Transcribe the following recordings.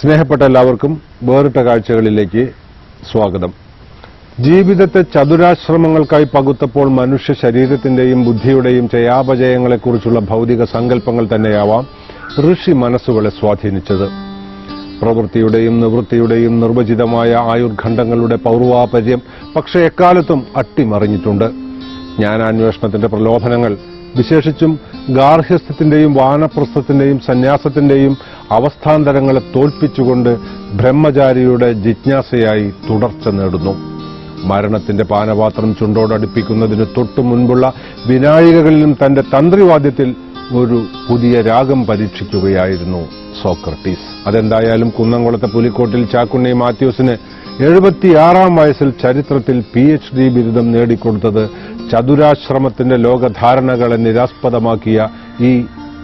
സ്നേഹപ്പെട്ട എല്ലാവർക്കും വേറിട്ട കാഴ്ചകളിലേക്ക് സ്വാഗതം. ജീവിതത്തെ ചതുരാശ്രമങ്ങൾക്കായി പകുത്തപ്പോൾ മനുഷ്യ ശരീരത്തിന്റെയും ബുദ്ധിയുടെയും ജയാപജയങ്ങളെക്കുറിച്ചുള്ള ഭൗതിക സങ്കല്പങ്ങൾ തന്നെയാവാം ഋഷി മനസ്സുകളെ സ്വാധീനിച്ചത്. പ്രവൃത്തിയുടെയും നിവൃത്തിയുടെയും നിർവചിതമായ ആയുർഖണ്ഡങ്ങളുടെ പൗർവാപര്യം പക്ഷേ എക്കാലത്തും അട്ടിമറിഞ്ഞിട്ടുണ്ട്. ജ്ഞാനാന്വേഷണത്തിന്റെ പ്രലോഭനങ്ങൾ, വിശേഷിച്ചും ഗാർഹ്യസ്ഥത്തിന്റെയും വാനപ്രസ്ഥത്തിന്റെയും സന്യാസത്തിന്റെയും അവസ്ഥാന്തരങ്ങളെ തോൽപ്പിച്ചുകൊണ്ട് ബ്രഹ്മചാരിയുടെ ജിജ്ഞാസയായി തുടർച്ച നേടുന്നു. മരണത്തിന്റെ പാനപാത്രം ചുണ്ടോടടുപ്പിക്കുന്നതിന് തൊട്ടു മുൻപുള്ള വിനായികകളിലും തന്റെ തന്ത്രിവാദ്യത്തിൽ ഒരു പുതിയ രാഗം പരീക്ഷിക്കുകയായിരുന്നു സോക്രട്ടീസ്. അതെന്തായാലും കുന്നംകുളത്തെ പുലിക്കോട്ടിൽ ചാക്കുണ്ണി മാത്യൂസിന് 76-ാം വയസ്സിൽ ചരിത്രത്തിൽ PhD ബിരുദം നേടിക്കൊടുത്തത് ചതുരാശ്രമത്തിന്റെ ലോകധാരണകളെ നിരാസ്പദമാക്കിയ ഈ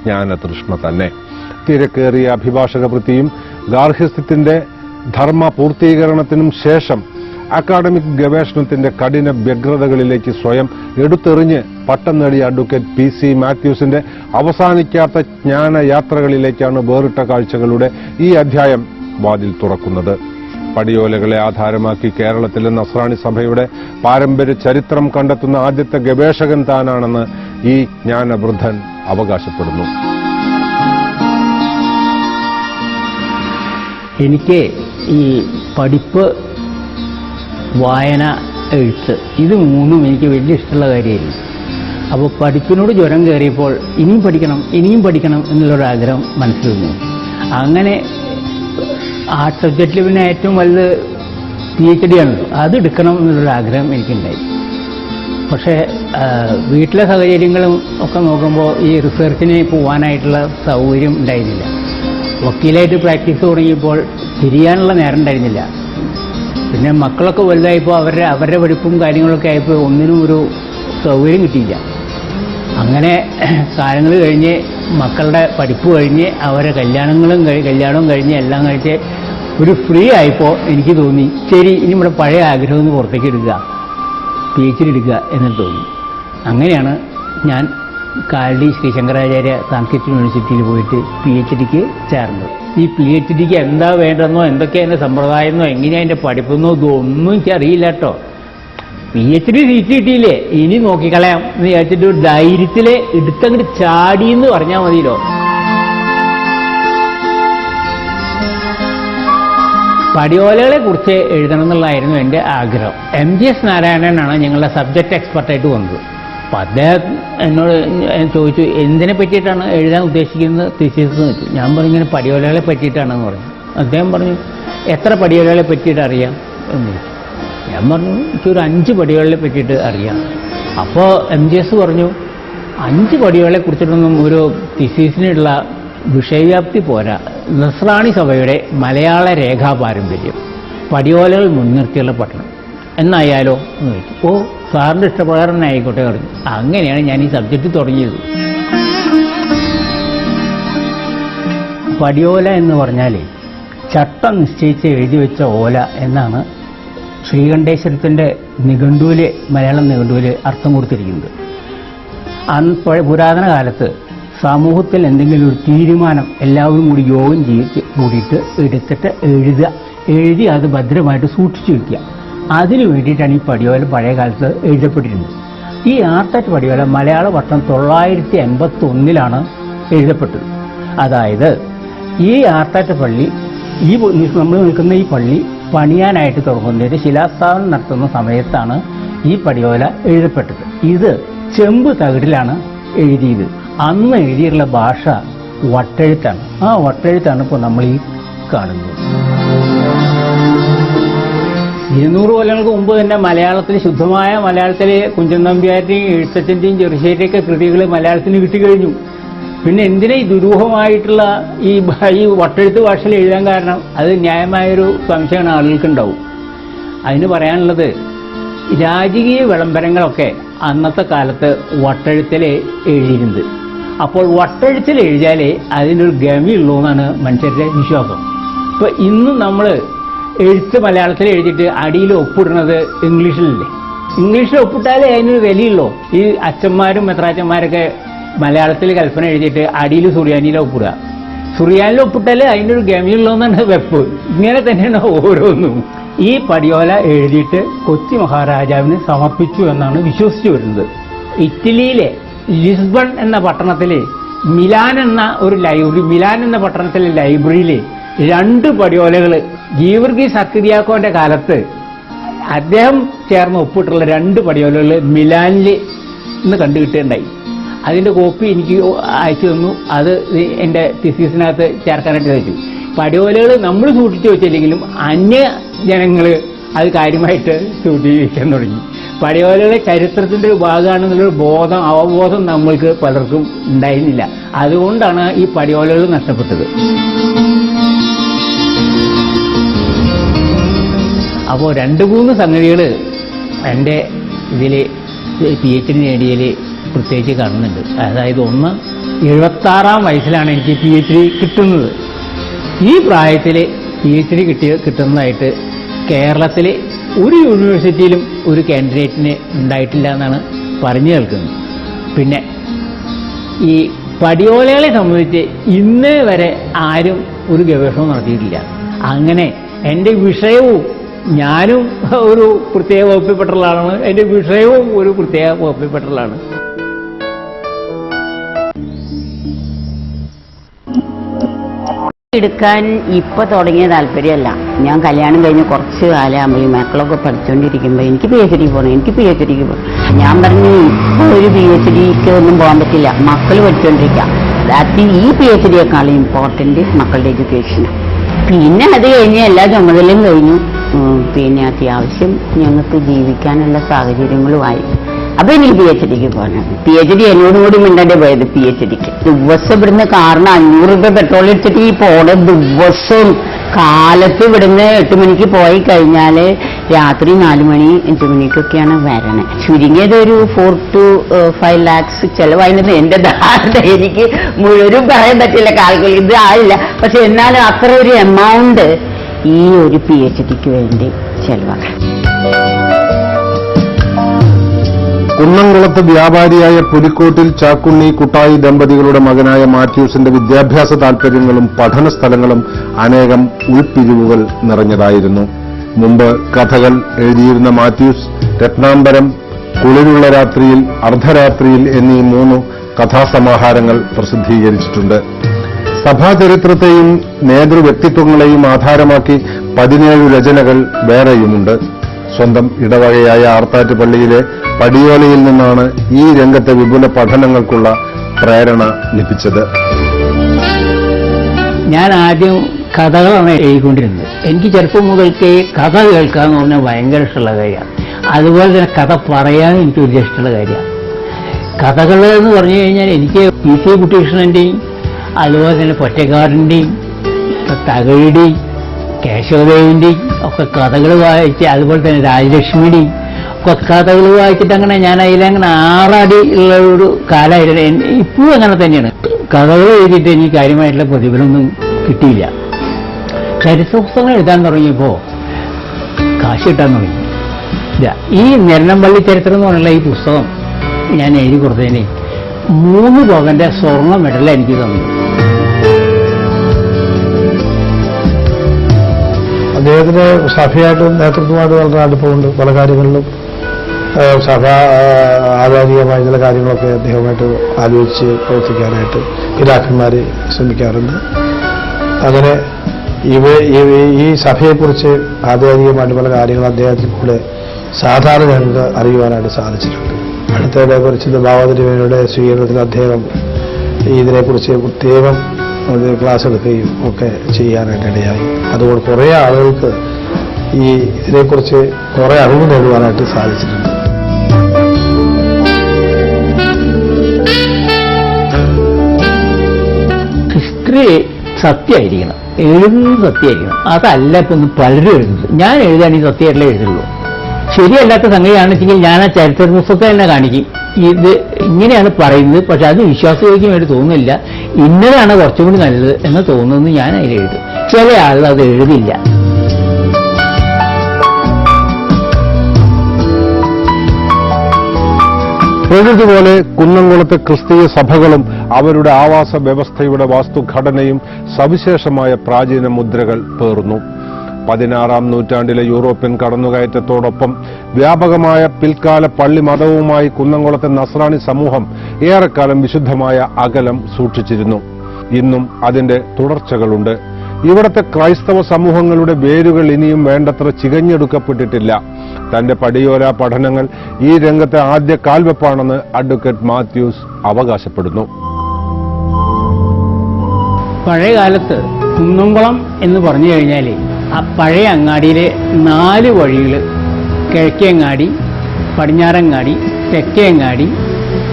ജ്ഞാനതൃഷ്ണ തന്നെ. തിരക്കേറിയ അഭിഭാഷക വൃത്തിയും ഗാർഹ്യസ്ഥത്തിന്റെ ധർമ്മ പൂർത്തീകരണത്തിനും ശേഷം അക്കാഡമിക് ഗവേഷണത്തിന്റെ കഠിന വ്യഗ്രതകളിലേക്ക് സ്വയം എടുത്തെറിഞ്ഞ് പട്ടം നേടിയ അഡ്വക്കേറ്റ് PC മാത്യൂസിന്റെ അവസാനിക്കാത്ത ജ്ഞാനയാത്രകളിലേക്കാണ് വേറിട്ട കാഴ്ചകളുടെ ഈ അധ്യായം വാതിൽ തുറക്കുന്നത്. പടിയോലകളെ ആധാരമാക്കി കേരളത്തിലെ നസ്രാണി സഭയുടെ പാരമ്പര്യ ചരിത്രം കണ്ടെത്തുന്ന ആദ്യത്തെ ഗവേഷകൻ താനാണെന്ന് ഈ ജ്ഞാനവൃദ്ധൻ അവകാശപ്പെടുന്നു. എനിക്ക് ഈ പഠിപ്പ്, വായന, എഴുത്ത് ഇത് മൂന്നും എനിക്ക് വലിയ ഇഷ്ടമുള്ള കാര്യമായിരുന്നു. അപ്പോൾ പഠിപ്പിനോട് ജ്വരം കയറിയപ്പോൾ ഇനിയും പഠിക്കണം എന്നുള്ളൊരാഗ്രഹം മനസ്സിൽ വന്നു. അങ്ങനെ ആ സബ്ജക്റ്റിൽ പിന്നെ ഏറ്റവും വലുത് PhD ആണല്ലോ, അത് എടുക്കണം എന്നുള്ളൊരാഗ്രഹം എനിക്കുണ്ടായി. പക്ഷേ വീട്ടിലെ സാഹചര്യങ്ങളും ഒക്കെ നോക്കുമ്പോൾ ഈ റിസർച്ചിന് പോകാനായിട്ടുള്ള സൗകര്യം ഉണ്ടായിരുന്നില്ല. വക്കീലായിട്ട് പ്രാക്ടീസ് തുടങ്ങിയപ്പോൾ തിരിയാനുള്ള നേരം ഉണ്ടായിരുന്നില്ല. പിന്നെ മക്കളൊക്കെ വലുതായപ്പോൾ അവരുടെ പഠിപ്പും കാര്യങ്ങളൊക്കെ ആയപ്പോൾ ഒന്നിനും ഒരു സൗകര്യം കിട്ടിയില്ല. അങ്ങനെ കാലങ്ങൾ കഴിഞ്ഞ് മക്കളുടെ പഠിപ്പ് കഴിഞ്ഞ് അവരെ കല്യാണവും കഴിഞ്ഞ് എല്ലാം കഴിച്ച് ഒരു ഫ്രീ ആയപ്പോൾ എനിക്ക് തോന്നി, ശരി ഇനി നമ്മുടെ പഴയ ആഗ്രഹം ഒന്ന് പുറത്തേക്ക് എടുക്കുക, PhD എടുക്കുക എന്ന് തോന്നി. അങ്ങനെയാണ് ഞാൻ കാലടി ശ്രീ ശങ്കരാചാര്യ സാംസ്കൃതിക് യൂണിവേഴ്സിറ്റിയിൽ പോയിട്ട് PhDക്ക് ചേർന്നത്. ഈ PhDക്ക് എന്താ വേണ്ടെന്നോ എന്തൊക്കെയാണ് അതിൻ്റെ സമ്പ്രദായമെന്നോ എങ്ങനെയാണ് അതിൻ്റെ പഠിപ്പെന്നോ ഇതൊന്നും എനിക്കറിയില്ല കേട്ടോ. PhD സീറ്റ് കിട്ടിയില്ലേ, ഇനി നോക്കിക്കളയാം എന്ന് വിചാരിച്ചിട്ട് ഒരു ധൈര്യത്തിൽ എടുത്തങ്ങോട്ട് ചാടിയെന്ന് പറഞ്ഞാൽ മതിയല്ലോ. പടിയോലകളെ കുറിച്ച് എഴുതണം എന്നുള്ളതായിരുന്നു എൻ്റെ ആഗ്രഹം. MGS നാരായണനാണ് ഞങ്ങളുടെ സബ്ജക്റ്റ് എക്സ്പെർട്ടായിട്ട് വന്നത്. അപ്പം അദ്ദേഹം എന്നോട് ചോദിച്ചു, എന്തിനെ പറ്റിയിട്ടാണ് എഴുതാൻ ഉദ്ദേശിക്കുന്നത് തീസിസ് എന്ന് വെച്ചു. ഞാൻ പറഞ്ഞു ഇങ്ങനെ പടിയോലകളെ പറ്റിയിട്ടാണെന്ന് പറഞ്ഞു. അദ്ദേഹം പറഞ്ഞു, എത്ര പടിയോലകളെ പറ്റിയിട്ട് അറിയാം എന്ന് ചോദിച്ചു. ഞാൻ പറഞ്ഞു, എനിക്കൊരു 5 പടിയോലകളെ പറ്റിയിട്ട് അറിയാം. അപ്പോൾ MGS പറഞ്ഞു, 5 പടിയോലകളെ കുറിച്ചിട്ടൊന്നും ഒരു തീസിസിനുള്ള വിഷയവ്യാപ്തി പോരാ. നസ്രാണി സഭയുടെ മലയാള രേഖാ പാരമ്പര്യം, പടിയോലകൾ മുൻനിർത്തിയുള്ള പഠനം എന്നായാലോ എന്ന് ചോദിച്ചു. ഓ സാറിൻ്റെ ഇഷ്ടപ്രകാരം തന്നെ ആയിക്കോട്ടെ പറഞ്ഞു. അങ്ങനെയാണ് ഞാൻ ഈ സബ്ജക്റ്റ് തുടങ്ങിയത്. പടിയോല എന്ന് പറഞ്ഞാൽ ചട്ടം നിശ്ചയിച്ച് എഴുതി വെച്ച ഓല എന്നാണ് ശ്രീകണ്ഠേശ്വരത്തിൻ്റെ നിഘണ്ടുവിൽ, മലയാളം നിഘണ്ടുവിൽ അർത്ഥം കൊടുത്തിരിക്കുന്നത്. പുരാതന കാലത്ത് സമൂഹത്തിൽ എന്തെങ്കിലും ഒരു തീരുമാനം എല്ലാവരും കൂടി യോഗം കൂടിയിട്ട് എടുത്തിട്ട് എഴുതി അത് ഭദ്രമായിട്ട് സൂക്ഷിച്ചു വയ്ക്കുക. അതിനു വേണ്ടിയിട്ടാണ് ഈ പടിയോല പഴയ കാലത്ത് എഴുതപ്പെട്ടിരുന്നത്. ഈ ആർത്തറ്റ് പടിയോല മലയാള വർഷം 981 എഴുതപ്പെട്ടത്. അതായത് ഈ ആർത്തറ്റ് പള്ളി, നമ്മൾ നിൽക്കുന്ന ഈ പള്ളി പണിയാനായിട്ട് തുടങ്ങുന്നതിന് ശിലാസ്ഥാപനം നടത്തുന്ന സമയത്താണ് ഈ പടിയോല എഴുതപ്പെട്ടത്. ഇത് ചെമ്പ് തകിടിലാണ് എഴുതിയത്. അന്ന് എഴുതിയിട്ടുള്ള ഭാഷ വട്ടെഴുത്താണ്. ആ വട്ടെഴുത്താണ് ഇപ്പോൾ നമ്മൾ ഈ കാണുന്നത്. 200 കൊല്ലങ്ങൾക്ക് മുമ്പ് തന്നെ മലയാളത്തിൽ, ശുദ്ധമായ മലയാളത്തിൽ കുഞ്ചൻ നമ്പ്യാരുടെയും എഴുത്തച്ഛൻ്റെയും ചെറുശ്ശേരിയൊക്കെ കൃതികൾ മലയാളത്തിന് കിട്ടിക്കഴിഞ്ഞു. പിന്നെ എന്തിനാ ഈ ദുരൂഹമായിട്ടുള്ള ഈ വട്ടെഴുത്ത് ഭാഷയിൽ എഴുതാൻ കാരണം? അത് ന്യായമായൊരു സംശയമാണ് ആളുകൾക്കുണ്ടാവും. അതിന് പറയാനുള്ളത്, രാജകീയ വിളംബരങ്ങളൊക്കെ അന്നത്തെ കാലത്ത് വട്ടെഴുത്തിൽ എഴുതിയിരുന്നത്. അപ്പോൾ വട്ടെഴുത്തിൽ എഴുതിയാലേ അതിനൊരു ഗമിയുള്ളൂ എന്നാണ് മനുഷ്യരുടെ വിശ്വാസം. ഇപ്പോൾ ഇന്നും നമ്മൾ എഴുത്ത് മലയാളത്തിൽ എഴുതിയിട്ട് അടിയിൽ ഒപ്പിടുന്നത് ഇംഗ്ലീഷിലല്ലേ. ഇംഗ്ലീഷിൽ ഒപ്പിട്ടാലേ അതിനൊരു വിലയുള്ളൂ. ഈ അച്ഛന്മാരും മെത്രാച്ചന്മാരൊക്കെ മലയാളത്തിൽ കൽപ്പന എഴുതിയിട്ട് അടിയിൽ സുറിയാനിയിൽ ഒപ്പിടുക. സുറിയാനിൽ ഒപ്പിട്ടാൽ അതിൻ്റെ ഒരു ഗമിയുള്ളതെന്നാണ് വെപ്പ്. ഇങ്ങനെ തന്നെയാണ് ഓരോന്നും. ഈ പടിയോല എഴുതിയിട്ട് കൊച്ചി മഹാരാജാവിന് സമർപ്പിച്ചു എന്നാണ് വിശ്വസിച്ചു വരുന്നത്. ഇറ്റലിയിലെ ലിസ്ബൺ എന്ന പട്ടണത്തിലെ മിലാൻ എന്ന പട്ടണത്തിലെ ലൈബ്രറിയിൽ 2 പടിയോലകൾ ഗീവർഗീസ് അർക്കിദിയാക്കോന്റെ കാലത്ത് അദ്ദേഹം ചേർന്ന് ഒപ്പിട്ടുള്ള 2 പടിയോലകൾ മിലാനിൽ ഇന്ന് കണ്ടുകിട്ടുകയുണ്ടായി. അതിൻ്റെ കോപ്പി എനിക്ക് അയച്ചു തന്നു. അത് എൻ്റെ തിസീസിനകത്ത് ചേർക്കാനായിട്ട് വെച്ചു. പടിയോലകൾ നമ്മൾ സൂക്ഷിച്ചു വെച്ചില്ലെങ്കിലും അന്യ ജനങ്ങൾ അത് കാര്യമായിട്ട് സൂക്ഷിക്കാൻ തുടങ്ങി. പടിയോലയുടെ ചരിത്രത്തിൻ്റെ ഒരു ഭാഗമാണെന്നുള്ളൊരു അവബോധം നമ്മൾക്ക് പലർക്കും ഉണ്ടായിരുന്നില്ല. അതുകൊണ്ടാണ് ഈ പടിയോലകൾ നഷ്ടപ്പെട്ടത്. അപ്പോൾ 2-3 സംഗതികൾ എൻ്റെ ഇതിൽ PhD നേടിയതിൽ പ്രത്യേകിച്ച് കാണുന്നുണ്ട്. അതായത് ഒന്ന്, 76-ാം വയസ്സിലാണ് എനിക്ക് PhD കിട്ടുന്നത്. ഈ പ്രായത്തിൽ PhD കിട്ടുന്നതായിട്ട് കേരളത്തിലെ ഒരു യൂണിവേഴ്സിറ്റിയിലും ഒരു കാൻഡിഡേറ്റിന് ഉണ്ടായിട്ടില്ല എന്നാണ് പറഞ്ഞു കേൾക്കുന്നത്. പിന്നെ ഈ പടിയോലകളെ സംബന്ധിച്ച് ഇന്ന് വരെ ആരും ഒരു ഗവേഷണവും നടത്തിയിട്ടില്ല. അങ്ങനെ എൻ്റെ വിഷയവും, ഞാനും ഒരു പ്രത്യേക വകുപ്പിൽപ്പെട്ടുള്ളതാണ്, എൻ്റെ വിഷയവും ഒരു പ്രത്യേക വകുപ്പിൽപ്പെട്ടുള്ളതാണ്. എടുക്കാൻ ഇപ്പൊ തുടങ്ങിയ താല്പര്യമല്ല. ഞാൻ കല്യാണം കഴിഞ്ഞ് കുറച്ച് കാലമാകുമ്പോൾ ഈ മക്കളൊക്കെ പഠിച്ചുകൊണ്ടിരിക്കുമ്പോൾ എനിക്ക് PhD പോകണം. ഞാൻ പറഞ്ഞു ഇപ്പോൾ ഒരു PhDക്ക് ഒന്നും പോകാൻ പറ്റില്ല, മക്കൾ പഠിച്ചുകൊണ്ടിരിക്കാം. ഈ PhDയേക്കാളും ഇമ്പോർട്ടന്റ് മക്കളുടെ എഡ്യൂക്കേഷനാണ്. പിന്നെ അത് കഴിഞ്ഞ് എല്ലാ ചുമതലയും കഴിഞ്ഞു. പിന്നെ അത്യാവശ്യം ഞങ്ങൾക്ക് ജീവിക്കാനുള്ള സാഹചര്യങ്ങളുമായി. അപ്പൊ എനിക്ക് PhDക്ക് പോകണം. PhD എന്നോടുകൂടി മിണ്ടേ പോയത് PhDക്ക്. ദിവസം ഇവിടുന്ന് കാരണം 500 രൂപ പെട്രോൾ അടിച്ചിട്ട് ഈ പോണ ദിവസവും കാലത്ത് ഇവിടുന്ന് 8 മണിക്ക് പോയി കഴിഞ്ഞാൽ രാത്രി 4 മണി 5 മണിക്കൊക്കെയാണ് വരണേ. ചുരുങ്ങിയത് ഒരു 4 to 5 lakhs ചെലവായിരുന്നത് എന്റെ ധാരണ. എനിക്ക് മുഴുവനും പറയാൻ പറ്റില്ല, കാൽക്കുലേറ്റ് ഇത് ആയില്ല. പക്ഷെ എന്നാലും അത്ര ഒരു എമൗണ്ട് ഈ ഒരു PhDക്ക് വേണ്ടി ചെലവാക്കണം. കുന്നംകുളത്ത് വ്യാപാരിയായ പുലിക്കോട്ടിൽ ചാക്കുണ്ണി കുട്ടായി ദമ്പതികളുടെ മകനായ മാത്യൂസിന്റെ വിദ്യാഭ്യാസ താൽപര്യങ്ങളും പഠന സ്ഥലങ്ങളും അനേകം ഉൾപ്പിരിവുകൾ നിറഞ്ഞതായിരുന്നു. മുമ്പ് കഥകൾ എഴുതിയിരുന്ന മാത്യൂസ് രത്നാംബരം, കുളിരുള്ള രാത്രിയിൽ, അർദ്ധരാത്രിയിൽ എന്നീ 3 കഥാസമാഹാരങ്ങൾ പ്രസിദ്ധീകരിച്ചിട്ടുണ്ട്. സഭാചരിത്രത്തെയും നേതൃവ്യക്തിത്വങ്ങളെയും ആധാരമാക്കി 17 രചനകൾ വേറെയുമുണ്ട്. സ്വന്തം ഇടവകയായ ആർത്താറ്റ് പള്ളിയിലെ പടിയോലയിൽ നിന്നാണ് ഈ രംഗത്തെ വിപുല പഠനങ്ങൾക്കുള്ള പ്രേരണ ലഭിച്ചത്. ഞാൻ ആദ്യം കഥകളാണ് എഴുതിക്കൊണ്ടിരുന്നത്. എനിക്ക് ചെറുപ്പം മുതൽക്കേ കഥ കേൾക്കുക എന്ന് പറഞ്ഞാൽ ഭയങ്കര ഇഷ്ടമുള്ള കാര്യമാണ്. അതുപോലെ തന്നെ കഥ പറയാനും എനിക്ക് വലിയ ഇഷ്ടമുള്ള കാര്യമാണ്. കഥകൾ എന്ന് പറഞ്ഞു കഴിഞ്ഞാൽ എനിക്ക് PC കുട്ടികൃഷ്ണന്റെയും അതുപോലെ തന്നെ പൊറ്റക്കാടിന്റെയും തകഴിയുടെയും കേശവദേവിന്റെയും ഒക്കെ കഥകൾ വായിച്ച്, അതുപോലെ തന്നെ രാജലക്ഷ്മിയുടെയും ഒക്കെ കഥകൾ വായിച്ചിട്ട് അങ്ങനെ ഞാൻ അതിലങ്ങനെ ആറാടി ഉള്ള ഒരു കാലമായിരുന്നു. ഇപ്പോഴും അങ്ങനെ തന്നെയാണ്. കഥകൾ എഴുതിയിട്ട് എനിക്ക് കാര്യമായിട്ടുള്ള പ്രതിഫലമൊന്നും കിട്ടിയില്ല. ചരിത്ര പുസ്തകങ്ങൾ എഴുതാൻ തുടങ്ങിയപ്പോൾ കാശ് കിട്ടാൻ തുടങ്ങി. ഈ നെല്ലമ്പള്ളി ചരിത്രം എന്ന് പറഞ്ഞുള്ള ഈ പുസ്തകം ഞാൻ എഴുതി കൊടുത്തതിന് 3 പവന്റെ സ്വർണ്ണ മെഡൽ എനിക്ക് തന്നു. അദ്ദേഹത്തിന് സഭയായിട്ടും നേതൃത്വമായിട്ട് വളരെ അടുപ്പമുണ്ട്. പല കാര്യങ്ങളിലും സഭ ആധാരികമായ ചില കാര്യങ്ങളൊക്കെ അദ്ദേഹവുമായിട്ട് ആലോചിച്ച് പ്രവർത്തിക്കാനായിട്ട് പിതാക്കന്മാർ ശ്രമിക്കാറുണ്ട്. അങ്ങനെ ഈ സഭയെക്കുറിച്ച് ആധികാരികമായിട്ട് പല കാര്യങ്ങൾ അദ്ദേഹത്തിലൂടെ സാധാരണ ജനങ്ങൾക്ക് അറിയുവാനായിട്ട് സാധിച്ചിട്ടുണ്ട്. അടുത്തിടെ കുറിച്ച് ഭാവതിരുമേനയുടെ സ്വീകരണത്തിൽ അദ്ദേഹം ഇതിനെക്കുറിച്ച് പ്രത്യേകം ക്ലാസ് എടുക്കുകയും ഒക്കെ ചെയ്യാനായിട്ട് ഇടയായി. അതുകൊണ്ട് കുറേ ആളുകൾക്ക് ഇതിനെക്കുറിച്ച് കുറേ അറിവ് നേടുവാനായിട്ട് സാധിച്ചിട്ടുണ്ട്. ഹിസ്റ്ററി സത്യമായിരിക്കണം, എഴുതുന്നത് സത്യമായിരിക്കണം. അതല്ല ഇപ്പം പലരും എഴുതുന്നത്. ഞാൻ എഴുതാണെങ്കിൽ സത്യമായിട്ടല്ലേ എഴുതുള്ളൂ. ശരിയല്ലാത്ത സംഗതിയാണെന്ന് വെച്ചെങ്കിൽ ഞാൻ ആ ചരിത്ര പുസ്തകത്തെ തന്നെ കാണിക്കും. ഇത് ഇങ്ങനെയാണ് പറയുന്നത്, പക്ഷെ അത് വിശ്വാസയോഗ്യമായിട്ട് തോന്നുന്നില്ല, ഇന്നതാണ് കുറച്ചും കൂടി നല്ലത് എന്ന് തോന്നുന്നു ഞാൻ അതിൽ എഴുതും. ചില ആളുകൾ അത് എഴുതില്ല. തൊഴുതുപോലെ കുന്നംകുളത്തെ ക്രിസ്തീയ സഭകളും അവരുടെ ആവാസ വ്യവസ്ഥയുടെ വാസ്തുഘടനയും സവിശേഷമായ പ്രാചീന മുദ്രകൾ പേറുന്നു. 16-ാം നൂറ്റാണ്ടിലെ യൂറോപ്യൻ കടന്നുകയറ്റത്തോടൊപ്പം വ്യാപകമായ പിൽക്കാല പള്ളി മതവുമായി കുന്നംകുളത്തെ നസ്രാണി സമൂഹം ഏറെക്കാലം വിശുദ്ധമായ അകലം സൂക്ഷിച്ചിരുന്നു. ഇന്നും അതിന്റെ തുടർച്ചകളുണ്ട്. ഇവിടത്തെ ക്രൈസ്തവ സമൂഹങ്ങളുടെ വേരുകൾ ഇനിയും വേണ്ടത്ര ചികഞ്ഞെടുക്കപ്പെട്ടിട്ടില്ല. തന്റെ പടിയോല പഠനങ്ങൾ ഈ രംഗത്തെ ആദ്യ കാൽവെപ്പാണെന്ന് അഡ്വക്കേറ്റ് മാത്യൂസ് അവകാശപ്പെടുന്നു. പഴയകാലത്ത് കുന്നംകുളം എന്ന് പറഞ്ഞു കഴിഞ്ഞാൽ ആ പഴയ അങ്ങാടിയിലെ 4 വഴികൾ, കിഴക്കേങ്ങാടി, പടിഞ്ഞാറങ്ങാടി, തെക്കേങ്ങാടി,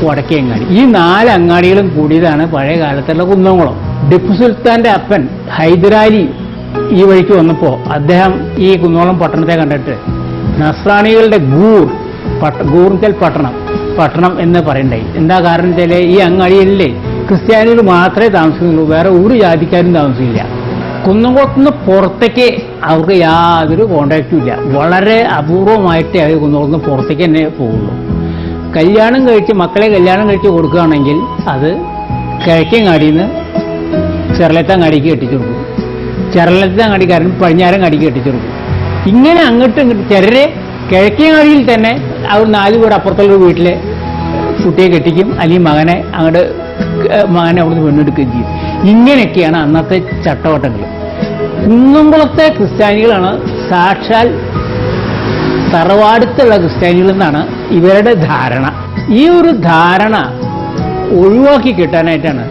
വടക്കേങ്ങാടി, ഈ 4 അങ്ങാടികളും കൂടിയതാണ് പഴയ കാലത്തുള്ള കുന്നംകുളം. ടിപ്പു സുൽത്താന്റെ അപ്പൻ ഹൈദരാലി ഈ വഴിക്ക് വന്നപ്പോൾ അദ്ദേഹം ഈ കുന്നംകുളം പട്ടണത്തെ കണ്ടിട്ട് നസ്രാണികളുടെ ഗൂർക്കൽ പട്ടണം എന്ന് പറയണ്ടായി. എന്താ കാരണം വെച്ചാൽ ഈ അങ്ങാടിയിലെ ക്രിസ്ത്യാനികൾ മാത്രമേ താമസിക്കുന്നുള്ളൂ, വേറെ ഒരു ജാതിക്കാരും താമസിക്കില്ല. കുന്നംകുളത്തുനിന്ന് പുറത്തേക്ക് അവർക്ക് യാതൊരു കോണ്ടാക്റ്റും ഇല്ല. വളരെ അപൂർവമായിട്ടേ അവർ കുന്നംകുളത്തുനിന്ന് പുറത്തേക്ക് തന്നെ പോകുള്ളൂ. മക്കളെ കല്യാണം കഴിച്ച് കൊടുക്കുകയാണെങ്കിൽ അത് കിഴക്കേങ്ങാടിയിൽ നിന്ന് ചെറലത്തങ്ങാടിക്ക് കെട്ടിച്ചു കൊടുക്കും, ചെറലത്തങ്ങാടിക്കാരൻ പടിഞ്ഞാറങ്ങാടിക്ക് കെട്ടിച്ചു കൊടുക്കും. ഇങ്ങനെ അങ്ങോട്ടും ചിലരെ കിഴക്കേങ്ങാടിയിൽ തന്നെ അവർ 4 വീട് അപ്പുറത്തുള്ള വീട്ടിലെ കുട്ടിയെ കെട്ടിക്കും, അല്ലെങ്കിൽ മകനെ അവിടുന്ന് പെണ്ണെടുക്കുകയും ചെയ്യും. ഇങ്ങനെയൊക്കെയാണ് അന്നത്തെ ചട്ടവട്ടങ്ങൾ. കുന്നംകുളത്തെ ക്രിസ്ത്യാനികളാണ് സാക്ഷാൽ തറവാടുത്തുള്ള ക്രിസ്ത്യാനികൾ എന്നാണ് ഇവരുടെ ധാരണ. ഈ ഒരു ധാരണ ഒഴിവാക്കി കിട്ടാനായിട്ടാണ്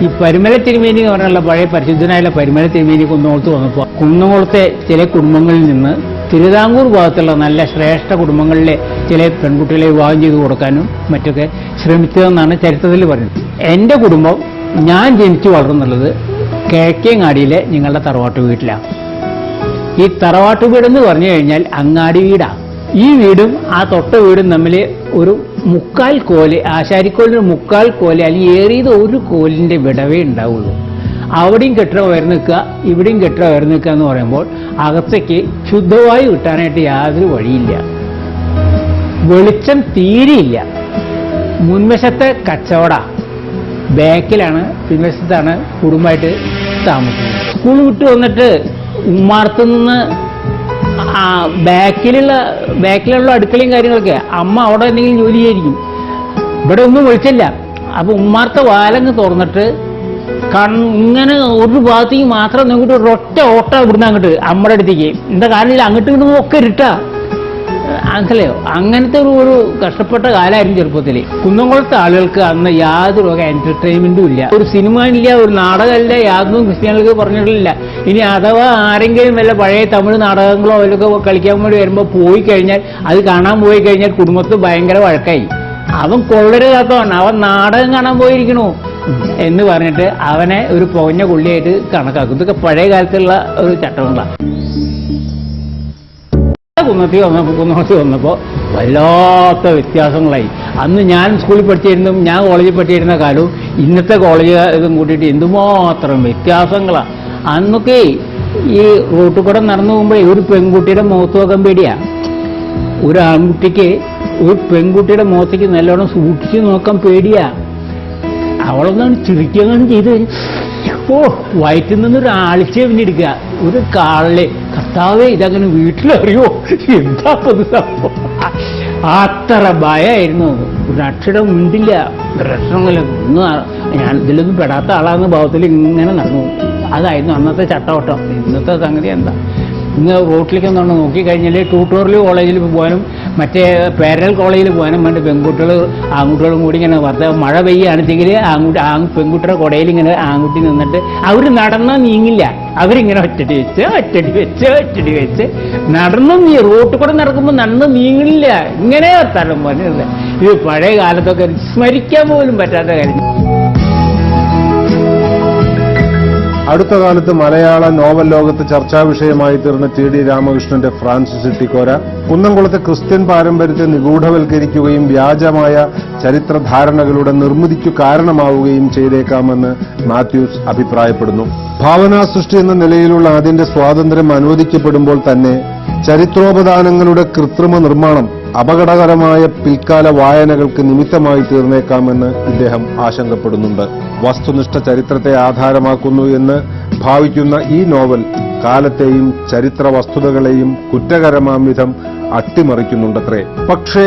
ഈ പരിമല തിരുമേനി എന്ന് പറഞ്ഞുള്ള പഴയ പരിശുദ്ധനായുള്ള പരിമല തിരുമേനി കുന്നംകുളത്ത് വന്നപ്പോൾ കുന്നംകുളത്തെ ചില കുടുംബങ്ങളിൽ നിന്ന് തിരുവിതാംകൂർ ഭാഗത്തുള്ള നല്ല ശ്രേഷ്ഠ കുടുംബങ്ങളിലെ ചില പെൺകുട്ടികളെ വിവാഹം ചെയ്തു കൊടുക്കാനും മറ്റൊക്കെ ശ്രമിച്ചതെന്നാണ് ചരിത്രത്തിൽ പറയുന്നത്. എൻ്റെ കുടുംബം, ഞാൻ ജനിച്ചു വളർന്നുള്ളത് കിഴക്കേങ്ങാടിയിലെ ഞങ്ങളുടെ തറവാട്ട് വീട്ടിലാണ്. ഈ തറവാട്ട് വീടെന്ന് പറഞ്ഞു കഴിഞ്ഞാൽ അങ്ങാടി വീടാണ്. ഈ വീടും ആ തൊട്ട വീടും തമ്മിൽ ഒരു 3/4 കോല്, ആശാരിക്കോലിന് 3/4 കോല്, അല്ലെങ്കിൽ ഏറിയത് 1 കോലിന്റെ വിടവേ ഉണ്ടാവുള്ളൂ. അവിടെയും കെട്ടിടം ഉയർന്നു നിൽക്കുക, ഇവിടെയും കെട്ടിടം ഉയർന്നു നിൽക്കുക എന്ന് പറയുമ്പോൾ അകത്തേക്ക് ശുദ്ധവായു കിട്ടാനായിട്ട് യാതൊരു വഴിയില്ല, വെളിച്ചം തീരെയില്ല. മുൻവശത്തെ കച്ചവട, ബാക്കിലാണ്, പിൻവശത്താണ് കുടുംബമായിട്ട് താമസിക്കുന്നത്. സ്കൂൾ വിട്ട് വന്നിട്ട് ഉമ്മാർത്തുനിന്ന് ബാക്കിലുള്ള അടുക്കളയും കാര്യങ്ങളൊക്കെ അമ്മ അവിടെ എന്തെങ്കിലും ജോലി ചെയ്യായിരിക്കും. ഇവിടെ ഒന്നും വിളിച്ചില്ല. അപ്പൊ ഉമ്മാർത്ത വാലങ്ങ് തുറന്നിട്ട് ഇങ്ങനെ ഒരു ഭാഗത്തേക്ക് മാത്രം നോക്കിയിട്ട് ഒരൊറ്റ ഓട്ട ഇവിടുന്ന് അങ്ങോട്ട് അമ്മയുടെ അടുത്തേക്ക്. എന്താ കാരണം അങ്ങോട്ട് ഇങ്ങോട്ടും ഒക്കെ ഇരുട്ടാ, മനസ്സിലായോ? അങ്ങനത്തെ ഒരു കഷ്ടപ്പെട്ട കാലമായിരുന്നു ചെറുപ്പത്തിൽ. കുന്നംകുളത്തെ ആളുകൾക്ക് അന്ന് യാതൊരു വക എന്റർടൈൻമെന്റും ഇല്ല, ഒരു സിനിമ ഇല്ല, ഒരു നാടകമില്ല, യാതൊന്നും ക്രിസ്ത്യാനികൾക്ക് പറഞ്ഞിട്ടില്ല. ഇനി അഥവാ ആരെങ്കിലും വല്ല പഴയ തമിഴ് നാടകങ്ങളോ അതിലൊക്കെ കളിക്കാൻ വേണ്ടി വരുമ്പോൾ പോയി കഴിഞ്ഞാൽ, അത് കാണാൻ പോയി കഴിഞ്ഞാൽ കുടുംബത്തിൽ ഭയങ്കര വഴക്കായി. അവൻ കൊള്ളരുതാത്തവൻ, അവൻ നാടകം കാണാൻ പോയിരിക്കണു എന്ന് പറഞ്ഞിട്ട് അവനെ ഒരു പുകഞ്ഞ കൊള്ളിയായിട്ട് കണക്കാക്കും. ഇതൊക്കെ പഴയ കാലത്തുള്ള ഒരു ചട്ടങ്ങളാണ്. കുന്നത്തി വന്നപ്പോൾ വല്ലാത്ത വ്യത്യാസങ്ങളായി. അന്ന് ഞാൻ സ്കൂളിൽ പഠിച്ചിരുന്നതും ഞാൻ കോളേജിൽ പഠിച്ചിരുന്ന കാലവും ഇന്നത്തെ കോളേജ് ഇതും കൂട്ടിയിട്ട് എന്തുമാത്രം വ്യത്യാസങ്ങളാണ്. അന്നൊക്കെ ഈ റോട്ടിൽ കൂടെ നടന്നു പോകുമ്പോഴേ ഒരു പെൺകുട്ടിയുടെ മുഖത്ത് നോക്കാൻ പേടിയാ. ഒരു ആൺകുട്ടിക്ക് ഒരു പെൺകുട്ടിയുടെ മുഖത്തേക്ക് നല്ലോണം സൂക്ഷിച്ച് നോക്കാൻ പേടിയാ. അവളൊന്നാണ് ചിരിക്കുകയാണ് ചെയ്ത് വയറ്റിൽ നിന്നൊരു ആഴ്ചയെ പിന്നെടുക്കുക, ഒരു കാളിലെ കർത്താവേ ഇതങ്ങനെ വീട്ടിലറിയോ, എന്താപ്പത് സംഭവം. അത്ര ഭയമായിരുന്നു. ഒരു അക്ഷരം ഉണ്ടില്ല, പ്രശ്നങ്ങളില്ല, ഒന്നും. ഞാൻ ഇതിലൊന്നും പെടാത്ത ആളാകുന്ന ഭാവത്തിൽ ഇങ്ങനെ നടന്നു. അതായിരുന്നു അന്നത്തെ ചട്ടവട്ടം. ഇന്നത്തെ സംഗതി എന്താ? ഇന്ന് റോട്ടിലേക്ക് ഒന്നാണ് നോക്കിക്കഴിഞ്ഞാൽ ട്യൂട്ടോറിയൽ കോളേജിൽ പോകാനും മറ്റേ പാരലൽ കോളേജിൽ പോകാനും വേണ്ടി ആൺകുട്ടികളും കൂടി ഇങ്ങനെ മഴ പെയ്യുകയാണെന്നെങ്കിൽ പെൺകുട്ടിയുടെ കുടയിൽ ഇങ്ങനെ ആൺകുട്ടി നിന്നിട്ട് അവർ നടന്നാൽ നീങ്ങില്ല. അവരിങ്ങനെ ഒറ്റടി വെച്ച് നടന്നും റോട്ടിൽ കൂടെ നടക്കുമ്പോൾ നടന്ന് നീങ്ങില്ല. ഇങ്ങനെ തരം പറഞ്ഞത് ഇത് പഴയ കാലത്തൊക്കെ സ്മരിക്കാൻ പോലും പറ്റാത്ത കാര്യം. അടുത്ത കാലത്ത് മലയാള നോവൽ ലോകത്ത് ചർച്ചാ വിഷയമായി തീർന്ന ടി.ഡി. രാമകൃഷ്ണന്റെ ഫ്രാൻസിസ് ഇട്ടിക്കോര കുന്നംകുളത്തെ ക്രിസ്ത്യൻ പാരമ്പര്യത്തെ നിഗൂഢവൽക്കരിക്കുകയും വ്യാജമായ ചരിത്രധാരണകളുടെ നിർമ്മിതിക്കു കാരണമാവുകയും ചെയ്തേക്കാമെന്ന് മാത്യൂസ് അഭിപ്രായപ്പെടുന്നു. ഭാവനാ സൃഷ്ടി എന്ന നിലയിലുള്ള അതിന്റെ സ്വാതന്ത്ര്യം അനുവദിക്കപ്പെടുമ്പോൾ തന്നെ ചരിത്രോപദാനങ്ങളുടെ കൃത്രിമ നിർമ്മാണം അപകടകരമായ പിൽക്കാല വായനകൾക്ക് നിമിത്തമായി തീർന്നേക്കാമെന്ന് ഇദ്ദേഹം ആശങ്കപ്പെടുന്നുണ്ട്. വസ്തുനിഷ്ഠ ചരിത്രത്തെ ആധാരമാക്കുന്നു എന്ന് ഭാവിക്കുന്ന ഈ നോവൽ കാലത്തെയും ചരിത്ര വസ്തുതകളെയും കുറ്റകരമാം വിധം അട്ടിമറിക്കുന്നുണ്ടത്രേ. പക്ഷേ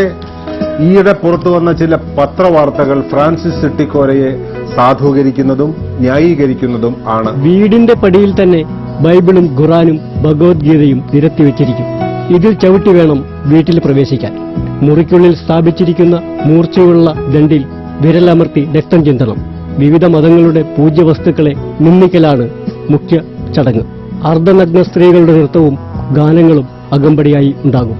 ഈയിടെ പുറത്തുവന്ന ചില പത്രവാർത്തകൾ ഫ്രാൻസിസ് സിട്ടിക്കോരയെ സാധൂകരിക്കുന്നതും ന്യായീകരിക്കുന്നതും ആണ്. വീടിന്റെ പടിയിൽ തന്നെ ബൈബിളും ഖുറാനും ഭഗവത്ഗീതയും നിരത്തിവെച്ചിരിക്കും. ഇതിൽ ചവിട്ടി വേണം വീട്ടിൽ പ്രവേശിക്കാൻ. മുറിക്കുള്ളിൽ സ്ഥാപിച്ചിരിക്കുന്ന മൂർച്ചയുള്ള ദണ്ഡിൽ വിരലമർത്തി രക്തം ചിന്തണം. വിവിധ മതങ്ങളുടെ പൂജ്യവസ്തുക്കളെ നിന്ദിക്കലാണ് മുഖ്യ ചടങ്ങ്. അർദ്ധനഗ്ന സ്ത്രീകളുടെ നൃത്തവും ഗാനങ്ങളും അകമ്പടിയായി ഉണ്ടാകും.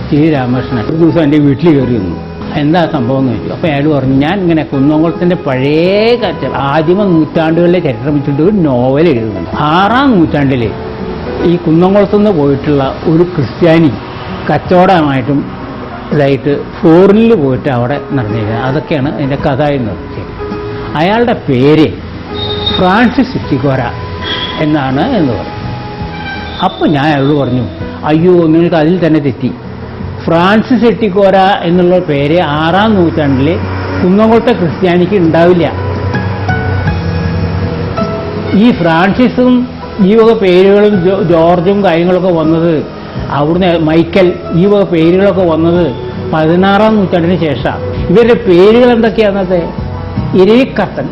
ടി രാമകൃഷ്ണൻ ഒരു ദിവസം എൻ്റെ വീട്ടിൽ കയറി വന്നു. എന്താ സംഭവം എന്ന് ചോദിച്ചു. അപ്പോൾ അയാൾ പറഞ്ഞു, ഞാൻ ഇങ്ങനെ കുന്നംകുളത്തിൻ്റെ പഴയ ആദിമ നൂറ്റാണ്ടുകളിലെ ചരിത്രം വെച്ചിട്ട് ഒരു നോവൽ എഴുതുന്നുണ്ട്. 6-ാം നൂറ്റാണ്ടിൽ ഈ കുന്നംകുളത്തുനിന്ന് പോയിട്ടുള്ള ഒരു ക്രിസ്ത്യാനി കച്ചവടമായിട്ടും ഇതായിട്ട് ഫോറിനിൽ പോയിട്ട് അവിടെ നടന്നിരിക്കുന്നത്. അതൊക്കെയാണ് അതിൻ്റെ കഥ എന്ന് പറഞ്ഞത്. അയാളുടെ പേര് ഫ്രാൻസിസ് സിറ്റിക്കോര എന്നാണ് എന്ന് പറഞ്ഞു. അപ്പോൾ ഞാൻ അയാളോട് പറഞ്ഞു, അയ്യോ നിങ്ങൾക്ക് അതിൽ തന്നെ തെറ്റി. ഫ്രാൻസിസ് സിറ്റിക്കോര എന്നുള്ള പേര് 6-ാം നൂറ്റാണ്ടിൽ കുന്നംകുളത്തെ ക്രിസ്ത്യാനിക്ക് ഉണ്ടാവില്ല. ഈ ഫ്രാൻസിസും ഈ വക പേരുകളും ജോർജും കാര്യങ്ങളൊക്കെ വന്നത് അവിടുന്ന് മൈക്കൽ ഈ വക പേരുകളൊക്കെ വന്നത് 16-ാം നൂറ്റാണ്ടിന് ശേഷമാണ്. ഇവരുടെ പേരുകൾ എന്തൊക്കെയാണത്? ഇരവിക്കത്തൻ,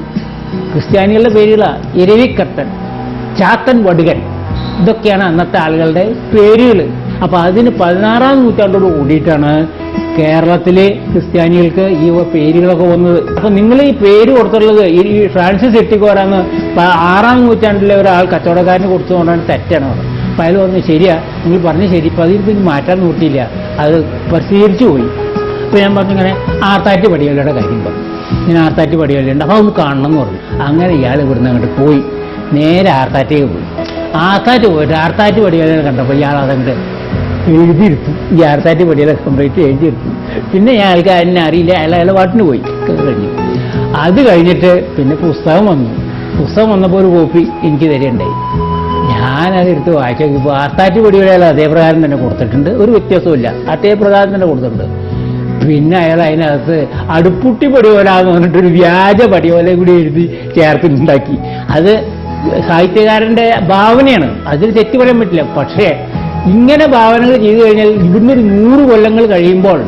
ക്രിസ്ത്യാനികളുടെ പേരുകളാണ്. ഇരവിക്കത്തൻ, ചാത്തൻ വടുകൻ, ഇതൊക്കെയാണ് അന്നത്തെ ആളുകളുടെ പേരുകൾ. അപ്പോൾ അതിന് 16-ാം നൂറ്റാണ്ടോട് കൂടിയിട്ടാണ് കേരളത്തിലെ ക്രിസ്ത്യാനികൾക്ക് ഈ പേരുകളൊക്കെ വന്നത്. അപ്പോൾ നിങ്ങൾ ഈ പേര് കൊടുത്തുള്ളത് ഈ ഫ്രാൻസിസ് സിറ്റിക്കോരാന്ന് 6-ാം നൂറ്റാണ്ടിലെ ഒരാൾ കച്ചവടക്കാരന് കൊടുത്തുകൊണ്ടാണ് തെറ്റാണ്. അപ്പോൾ അയാൾ പറഞ്ഞു, ശരിയാ നിങ്ങൾ പറഞ്ഞ് ശരി, ഇപ്പോൾ അതിന് പിന്നെ മാറ്റാൻ നോക്കിയില്ല, അത് പ്രസിദ്ധീകരിച്ചു പോയി. അപ്പോൾ ഞാൻ പറഞ്ഞു, ഇങ്ങനെ ആർത്താറ്റ് പടികളുടെ കാര്യം പറഞ്ഞു. ഇങ്ങനെ ആർത്താറ്റ് പടികളുണ്ട്, അപ്പോൾ ഒന്ന് കാണണം എന്ന് പറഞ്ഞു. അങ്ങനെ ഇയാൾ ഇവിടുന്ന് അങ്ങോട്ട് പോയി നേരെ ആർത്താറ്റേക്ക് പോയി. ആർത്താറ്റ് പോയിട്ട് ആർത്താറ്റ് പടികളെ കണ്ടപ്പോൾ ഇയാൾ അതങ്ങോട്ട് എഴുതിയിരുത്തും. ഈ ആർത്താറ്റ് പടികളെ കംപ്ലീറ്റ് എഴുതിയിരുത്തും. പിന്നെ അയാൾക്ക് എന്നെ അറിയില്ല, അയാളെ പാട്ടിന് പോയി കഴിഞ്ഞു. അത് കഴിഞ്ഞിട്ട് പിന്നെ പുസ്തകം വന്നു. പുസ്തകം വന്നപ്പോൾ ഒരു കോപ്പി എനിക്ക് തരുണ്ടായി. ഞാനതെടുത്ത് വായിച്ചു നോക്കിയപ്പോൾ ആർത്താറ്റ് പടികളെ അതേ പ്രകാരം തന്നെ കൊടുത്തിട്ടുണ്ട്, ഒരു വ്യത്യാസമില്ല, അതേ പ്രകാരം തന്നെ കൊടുത്തിട്ടുണ്ട്. പിന്നെ അയാൾ അതിനകത്ത് അടുപ്പുട്ടി പടിയോല എന്ന് പറഞ്ഞിട്ടൊരു വ്യാജ പടിയോല കൂടി എഴുതി ചേർത്തിട്ടുണ്ടാക്കി. അത് സാഹിത്യകാരന്റെ ഭാവനയാണ്, അതിൽ തെറ്റ് പറയാൻ പറ്റില്ല. പക്ഷേ ഇങ്ങനെ ഭാവനകൾ ചെയ്തു കഴിഞ്ഞാൽ ഇവിടുന്ന് ഒരു 100 കൊല്ലങ്ങൾ കഴിയുമ്പോൾ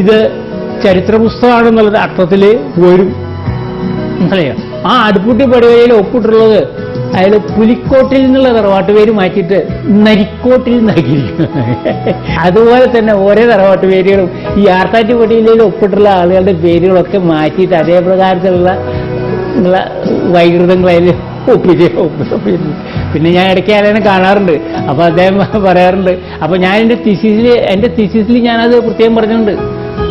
ഇത് ചരിത്ര പുസ്തകമാണെന്നുള്ളത് അർത്ഥത്തിൽ വരും. മനസ്സിലായോ? ആ അടുപ്പുട്ടി പടിയോലയിൽ ഒപ്പിട്ടുള്ളത് അയാൾ പുലിക്കോട്ടിൽ നിന്നുള്ള തറവാട്ട് പേര് മാറ്റിയിട്ട് നരിക്കോട്ടിൽ നിന്നാക്കിയിരിക്കും. അതുപോലെ തന്നെ ഓരോ തറവാട്ട് പേരുകളും ഈ ആർത്താറ്റ് പടിയിൽ ഒപ്പിട്ടുള്ള ആളുകളുടെ പേരുകളൊക്കെ മാറ്റിയിട്ട് അതേ പ്രകാരത്തിലുള്ള വൈകൃതങ്ങളതിൽ ഒപ്പിച്ചു. പിന്നെ ഞാൻ ഇടയ്ക്ക് ആരെയും കാണാറുണ്ട്. അപ്പോൾ അദ്ദേഹം പറയാറുണ്ട്. അപ്പോൾ ഞാൻ എൻ്റെ തീസിസിൽ ഞാനത് പ്രത്യേകം പറഞ്ഞിട്ടുണ്ട്.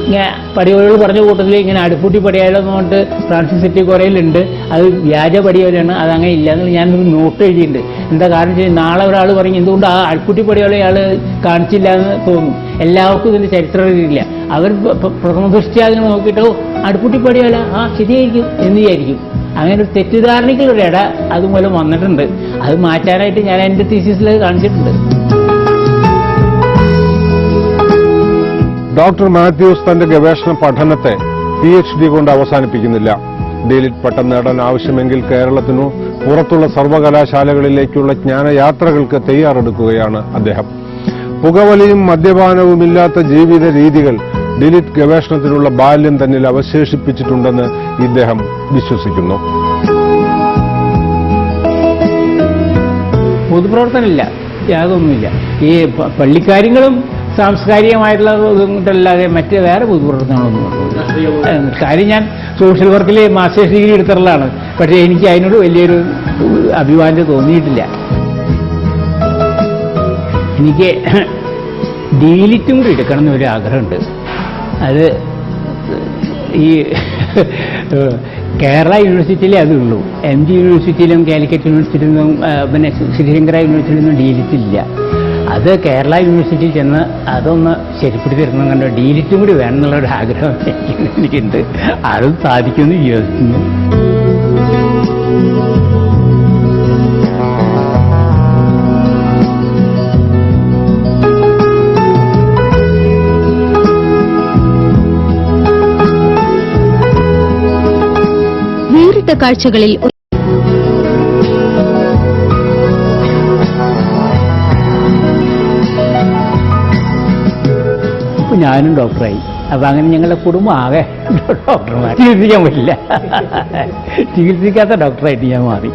ഇങ്ങനെ പടിയോലകൾ പറഞ്ഞ കൂട്ടത്തിൽ ഇങ്ങനെ അടുപ്പൂട്ടി പടിയാലെന്ന് പറഞ്ഞിട്ട് ഫ്രാൻസിസ് സിറ്റിക്കോരയിലുണ്ട്, അത് വ്യാജ പടിയോലയാണ്, അതങ്ങനെ ഇല്ല എന്നുള്ള ഞാനൊരു നോട്ട് എഴുതിയിട്ടുണ്ട്. എന്താ കാരണം വെച്ചാൽ നാളെ ഒരാൾ പറയും എന്തുകൊണ്ട് ആ അടുപ്പൂട്ടി പടിയോല അയാൾ കാണിച്ചില്ല എന്ന് തോന്നും. എല്ലാവർക്കും ഇതിൻ്റെ ചരിത്രം അറിയില്ല. അവർ പ്രഥമ ദൃഷ്ടി അങ്ങനെ നോക്കിയിട്ടോ അടുപ്പൂട്ടി പടിയോല ശരിയായിരിക്കും എന്ന് വിചാരിക്കും. അങ്ങനെ ഒരു തെറ്റിദ്ധാരണയ്ക്കുള്ളൊരു ഇട അതുമൂലം വന്നിട്ടുണ്ട്. അത് മാറ്റാനായിട്ട് ഞാൻ എൻ്റെ തീസിസിൽ കാണിച്ചിട്ടുണ്ട്. ഡോക്ടർ മാത്യൂസ് തന്റെ ഗവേഷണ പഠനത്തെ PhD കൊണ്ട് അവസാനിപ്പിക്കുന്നില്ല. ഡിലിറ്റ് പട്ടം നേടാൻ ആവശ്യമെങ്കിൽ കേരളത്തിനു പുറത്തുള്ള സർവകലാശാലകളിലേക്കുള്ള ജ്ഞാനയാത്രകൾക്ക് തയ്യാറെടുക്കുകയാണ് അദ്ദേഹം. പുകവലിയും മദ്യപാനവുമില്ലാത്ത ജീവിത രീതികൾ ഡിലിറ്റ് ഗവേഷണത്തിനുള്ള ബാല്യം തന്നിൽ അവശേഷിപ്പിച്ചിട്ടുണ്ടെന്ന് ഇദ്ദേഹം വിശ്വസിക്കുന്നു. പൊതുപ്രവർത്തനമില്ല, യാതൊന്നുമില്ല. ഈ പള്ളിക്കാര്യങ്ങളും സാംസ്കാരികമായിട്ടുള്ള ഇതല്ലാതെ മറ്റ് വേറെ പൊതുപ്രവർത്തനങ്ങളൊന്നും. കാര്യം ഞാൻ സോഷ്യൽ വർക്കിൽ മാസ്റ്റേഴ്സ് ഡിഗ്രി എടുത്തിട്ടുള്ളതാണ്. പക്ഷേ എനിക്ക് അതിനോട് വലിയൊരു അഭിമാനം തോന്നിയിട്ടില്ല. എനിക്ക് ഡിലിറ്റും കൂടി എടുക്കണം എന്നൊരു ആഗ്രഹമുണ്ട്. അത് ഈ കേരള യൂണിവേഴ്സിറ്റിയിലേ അതുള്ളൂ. MG യൂണിവേഴ്സിറ്റിയിലും കാലിക്കറ്റ് യൂണിവേഴ്സിറ്റിയിലും പിന്നെ ശ്രീശങ്കര യൂണിവേഴ്സിറ്റിയിലൊന്നും ഡിലിറ്റില്ല. അത് കേരള യൂണിവേഴ്സിറ്റിയിൽ ചെന്ന് അതൊന്ന് ശരിപ്പെടുത്തി തരണം കണ്ടോ. ഡിലിറ്റും കൂടി വേണം എന്നുള്ളൊരു ആഗ്രഹം എനിക്കുണ്ട്. അതും സാധിക്കുമെന്ന് വിശ്വസിക്കുന്നു. ഇപ്പോഴത്തെ കാഴ്ചകളിൽ ഇപ്പം ഞാനും ഡോക്ടറായി. അപ്പം അങ്ങനെ ഞങ്ങളുടെ കുടുംബം ആകെ ഡോക്ടർമാർ. ചികിത്സിക്കാൻ പറ്റില്ല. ചികിത്സിക്കാത്ത ഡോക്ടറായിട്ട് ഞാൻ മാറി.